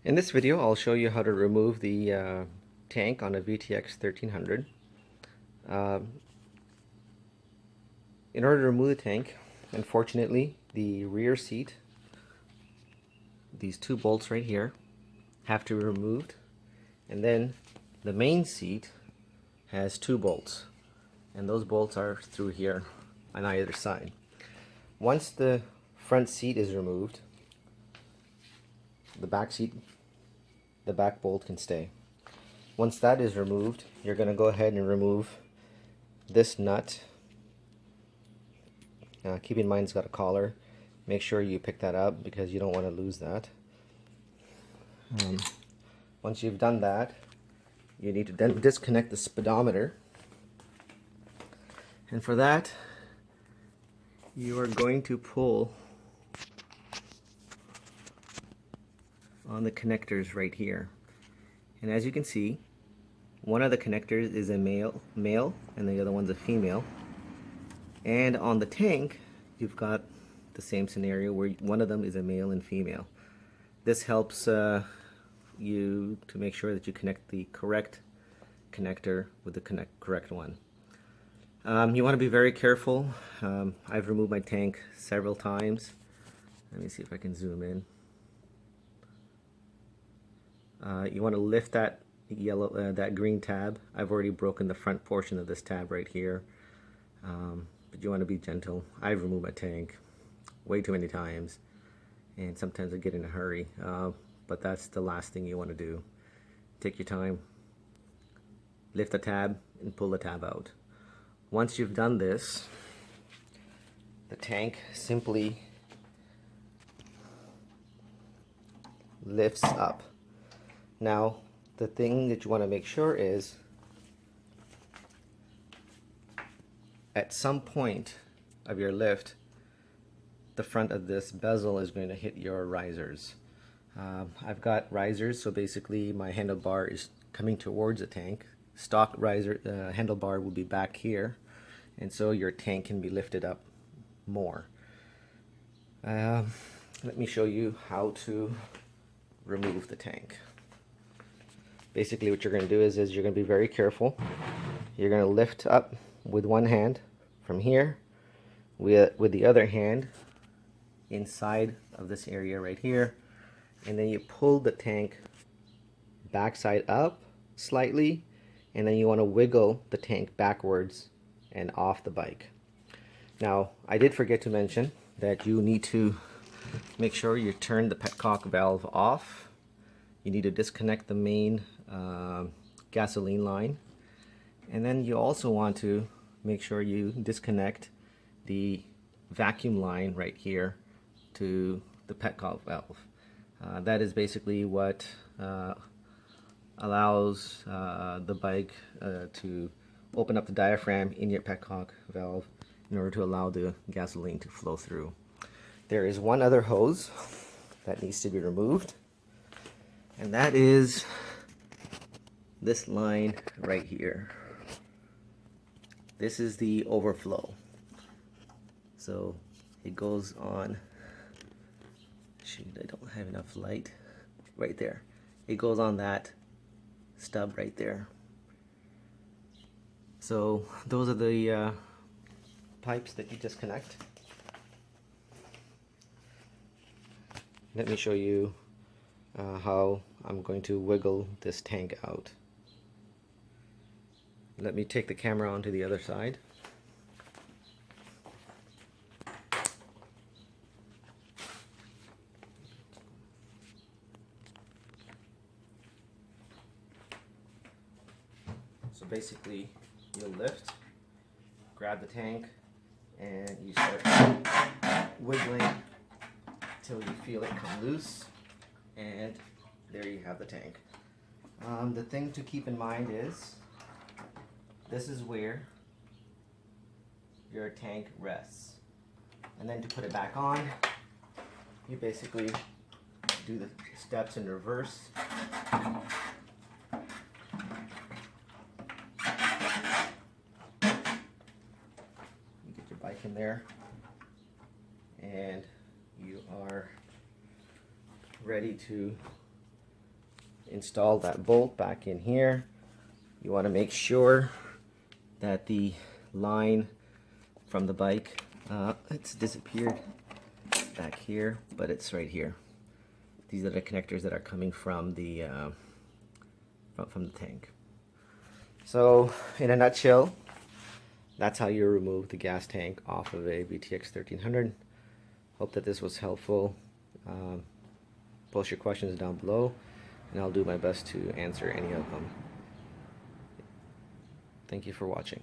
In this video, I'll show you how to remove the tank on a VTX 1300. In order to remove the tank, unfortunately, the rear seat, these two bolts right here, have to be removed, and then the main seat has two bolts, and those bolts are through here on either side. Once the front seat is removed, the back bolt can stay. Once that is removed, you're going to go ahead and remove this nut. Keep in mind it's got a collar. Make sure you pick that up because you don't want to lose that. Once you've done that, you need to then disconnect the speedometer. And for that, you are going to pull on the connectors right here. And as you can see, one of the connectors is a male and the other one's a female. And on the tank, you've got the same scenario where one of them is a male and female. This helps you to make sure that you connect the correct connector with the correct one. You want to be very careful. I've removed my tank several times. Let me see if I can zoom in. You want to lift that that green tab. I've already broken the front portion of this tab right here, but you want to be gentle. I've removed my tank way too many times, and sometimes I get in a hurry, but that's the last thing you want to do. Take your time, lift the tab, and pull the tab out. Once you've done this, the tank simply lifts up. Now, the thing that you want to make sure is at some point of your lift, the front of this bezel is going to hit your risers. I've got risers, so basically my handlebar is coming towards the tank. Stock riser handlebar will be back here, and so your tank can be lifted up more. Let me show you how to remove the tank. Basically what you're going to do is you're going to be very careful. You're going to lift up with one hand from here, with the other hand inside of this area right here, and then you pull the tank backside up slightly, and then you want to wiggle the tank backwards and off the bike. Now, I did forget to mention that you need to make sure you turn the petcock valve off. You need to disconnect the main gasoline line, and then you also want to make sure you disconnect the vacuum line right here to the petcock valve. That is basically what allows the bike to open up the diaphragm in your petcock valve in order to allow the gasoline to flow through. There is one other hose that needs to be removed, and that is this line right here. This is the overflow. So it goes on, shoot, I don't have enough light, right there. It goes on that stub right there. So those are the pipes that you disconnect. Let me show you how I'm going to wiggle this tank out. Let me take the camera onto the other side. So basically, you lift, grab the tank, and you start wiggling till you feel it come loose, and there you have the tank. The thing to keep in mind is this is where your tank rests, and then to put it back on, you basically do the steps in reverse. You get your bike in there, and you are ready to install that bolt back in here. You want to make sure that the line from the bike, it's disappeared back here, but it's right here. These are the connectors that are coming from the tank. So in a nutshell, that's how you remove the gas tank off of a VTX 1300. Hope that this was helpful. Post your questions down below and I'll do my best to answer any of them. Thank you for watching.